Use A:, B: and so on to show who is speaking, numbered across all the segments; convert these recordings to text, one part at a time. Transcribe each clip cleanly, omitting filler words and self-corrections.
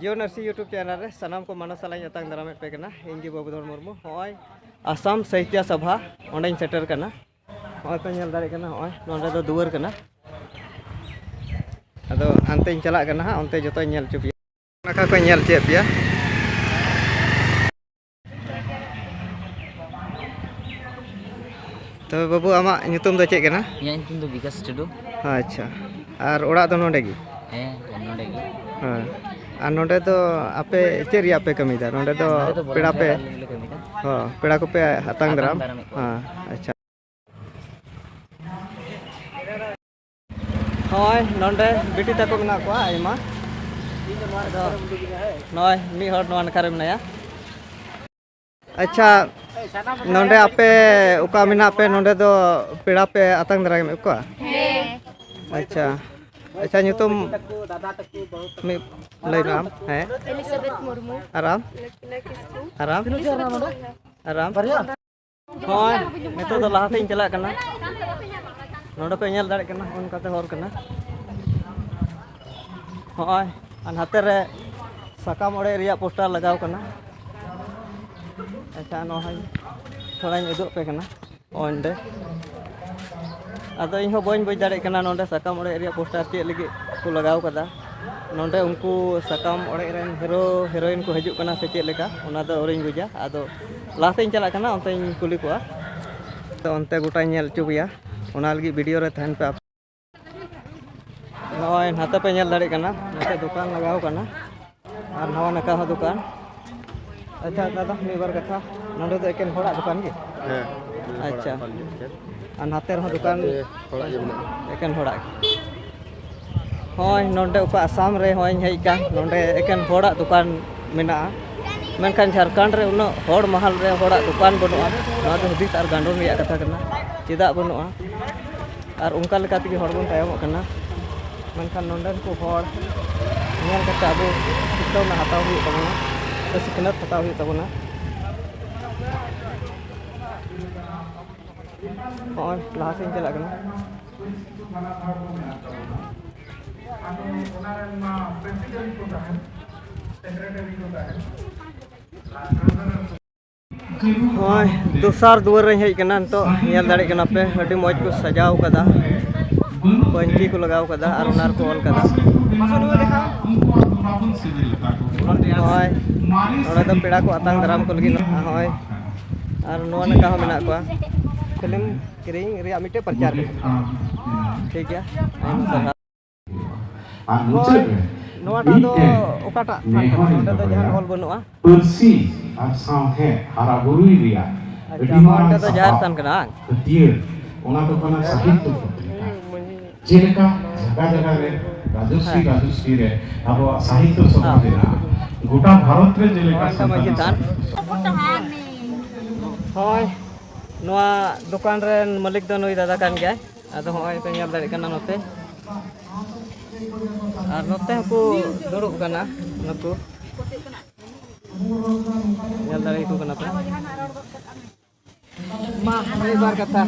A: जियो नर्सी YouTube channel रे सनाम को मानस साला यतांग दारामे पे कना इंगी बाबूधर मुर्मू होय आसाम साहित्य सभा ओंडेन सेटर कना होय पे नेल दारे कना होय नोंडे दो दुआर कना अदो अंतेñ चला कना हा ओंते जतो नेल चुपिया नका को नेल चे पिया तो बाबू आमा nyutum दो चे कना
B: या nyutum दो विकास टुडू
A: अच्छा और ओड़ा दो नोंडे गी
B: नोंडे गी
A: हां और नोंडे दो आपे चेरिया पे कमीदा नोंडे दो पेड़ा पे हां पेड़ा को पे हतांग दराम हां अच्छा होय नोंडे बिटी तको मेना को आइमा नय मी हर नोन करे मेनाया अच्छा नोंडे आपे उका मेना पे नोंडे दो पेड़ा पे अतंग दराम को अच्छा अच्छा nyutum mi lairam hai
C: Elizabeth Murmu
A: aram aram aram hoy neto do laha tein chalak kana noda pe nyel dare kana on kate hor kana hoy an hate re sakam ore riya poster lagaw kana acha no hai thoda ᱧ uduk pe kana onde ado ᱤᱧ ᱦᱚᱸ ᱵᱟᱹᱧ ᱵᱩᱡᱽ ᱫᱟᱲᱮᱭᱟᱜ ᱠᱟᱱᱟ ᱱᱚᱸᱰᱮ ᱥᱟᱠᱟᱢ ᱚᱲᱮᱡ ᱨᱮᱭᱟᱜ ᱯᱳᱥᱴᱟᱨ ᱪᱮᱫ ᱞᱟᱹᱜᱤᱫ ᱠᱚ ᱞᱟᱜᱟᱣ ᱠᱟᱫᱟ ᱱᱚᱸᱰे ᱩᱱᱠᱩ ᱥᱟᱠᱟᱢ ᱚᱲᱮᱡ ᱨᱮᱱ ᱦᱤᱨᱳ ᱦᱤᱨᱳᱭᱤᱱ ᱠᱚ ᱦᱤᱡᱩᱜ ᱠᱟᱱᱟ ᱥᱮ ᱪᱮᱫ ᱞᱮᱠᱟ ᱚᱱᱟ ᱫᱚ ᱟᱹᱣᱨᱤᱧ ᱵᱩᱡᱟ ᱟᱫᱚ ᱞᱟᱦᱟᱛᱮᱧ ᱪᱟᱞᱟᱜ ᱠᱟᱱᱟ ᱚᱱᱛᱮᱧ ᱠᱩᱞᱤ ᱠᱚᱣᱟ ᱛᱚ ᱚᱱᱛᱮ ᱜᱚᱴᱟᱧ ᱧᱮᱞ ᱦᱚᱪᱚ ᱯᱮᱭᱟ ᱚᱱᱟ ᱞᱟᱹᱜᱤᱫ ᱵᱷᱤᱰᱤᱭᱳ ᱨᱮ ᱛᱟᱦᱮᱱ ᱯᱮ ᱱᱚᱜᱼᱚᱭ ᱱᱟᱛᱮ ᱯᱮ ᱧᱮᱞ ᱫᱟᱲᱮᱭᱟᱜ ᱠᱟᱱᱟ ᱱᱚᱛᱮ ᱫᱚᱠᱟᱱ ᱞᱟᱜᱟᱣ ᱠᱟᱱᱟ ᱟᱨ ᱱᱟᱣᱟ ᱱᱟᱠᱟ ᱦᱚᱸ ᱫᱚᱠᱟन ᱟᱪᱪᱷᱟ ᱫᱟᱫᱟ ᱢᱤᱫ ᱵᱟᱨ ᱠᱟᱛᱷᱟ ᱱᱚᱸᱰᱮ ᱫᱚ ᱮᱠᱮᱱ ᱦᱚᱲᱟᱜ ᱫᱚᱠᱟन ᱜᱮ अच्छा और नाते रहो दुकान एकेन होड़ा होय नोंडे उका आसाम रे होय हेज का नोंडे एकेन होड़ा दुकान मेना मेनखान झारखंड रे उन होड़ महल रे होड़ा दुकान बनुआ नोआ दो हदिस आर गांडोन रिया कथा कना चेदा बनुआ और उनका लेका तगी होड़ बन तायमो कना मेनखान नोंडे को होड़ नेल कता अबो सिखौ ना हताव हुई तबना तो सिखनत हताव हुई तबना और लाहा से चला कना होय दोसार दुआर रे हेज कना तो नेल दाड़े कना पे अडी मौज को सजाव कदा पंची को लगाव कदा और उनार को ऑल कदा होय ओडे तो पेड़ा को अतांग दराम को लगी होय और नोआ नका हो मेना को फिल्म किरिंग रिया मिटे प्रचार ठीक है नोआटा दो ओकाटा नोडे दो जहां हॉल बनुआ
D: पर्सी आर साथे हारा बुरुई रिया
A: अच्छा नोडे दो जहां सान कना
D: दिए ओना तो कना साहित्य जेलेका जगह जगह रे राजश्री रे अब साहित्य सभा देना गोटा भारत रे जेलेका
A: संविधान होय नोआ दुकान रेन मालिक दो नुई दादा कान गया आदो होय पे नेल दाड़े कना नोते और नोते को दुड़ुब कना नको नेल दाड़े को कना पे मा एक बार कथा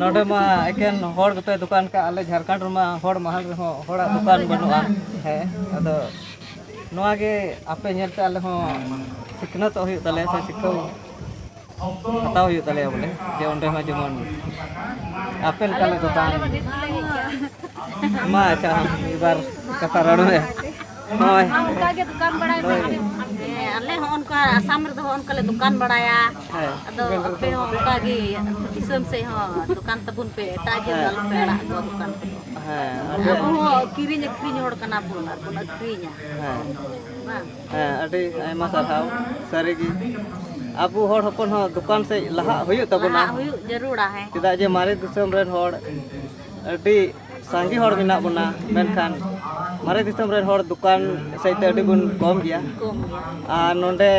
A: नोडे मा एकेन होड़ पे दुकान का आले झारखंड रमा होड़ महल रे हो होड़ा दुकान बनुआ है आदो नोआ गे आपे नेलते आले हो सिखनत होय तले से सिखौ हताव हुई तले बोले जे ओंडे मा जेमन आपेल काले दुकान मा अच्छा एक बार कथा रड़ में होय
C: उनका के दुकान बड़ाय अले हो उनका आसाम रे दो उनका ले दुकान बड़ाया अदो अपे हो उनका गे किसम से हो दुकान तबुन पे एटा जे दल पेड़ा गो दुकान पे
A: हां
C: हो किरिन अक्रिन होड़ कना बुन आर बुन अक्रिnya
A: हां अडी आयमा साथाव सारेगी आबू होड़ हपन हो दुकान से लहा हुई तबना
C: जरूर है
A: चेदा जे मारे दिसम रेन होड़ अडी सांगी होड़ बिना बना मेनखान मारे दिसम रेन होड़ दुकान सहित अडी बुन कम गया आ नोंडे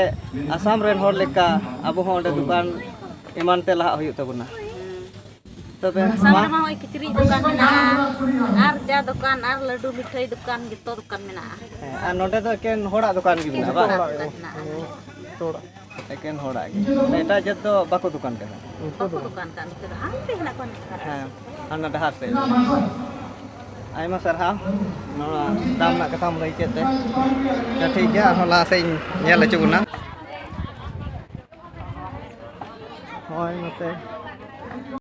A: आसाम रेन होड़ लेका आबू हो ओंडे दुकान इमान ते लहा हुई तबना तबे
C: मा होय किचरी दुकान मेना आर जा दुकान आर लड्डू मिठाई दुकान गितो दुकान मेना
A: आ नोंडे तो केन होड़ा दुकान गी बिना बा तोड़ा एकेन होड़ा एटा जत तो बाको दुकान का
C: बाको दुकान का हम पे हना कोन
A: हां अन्ना डहार से Ayma sarham nora dam nak kata mulai kete ya ठीक है होला से nyel aja guna hoy mate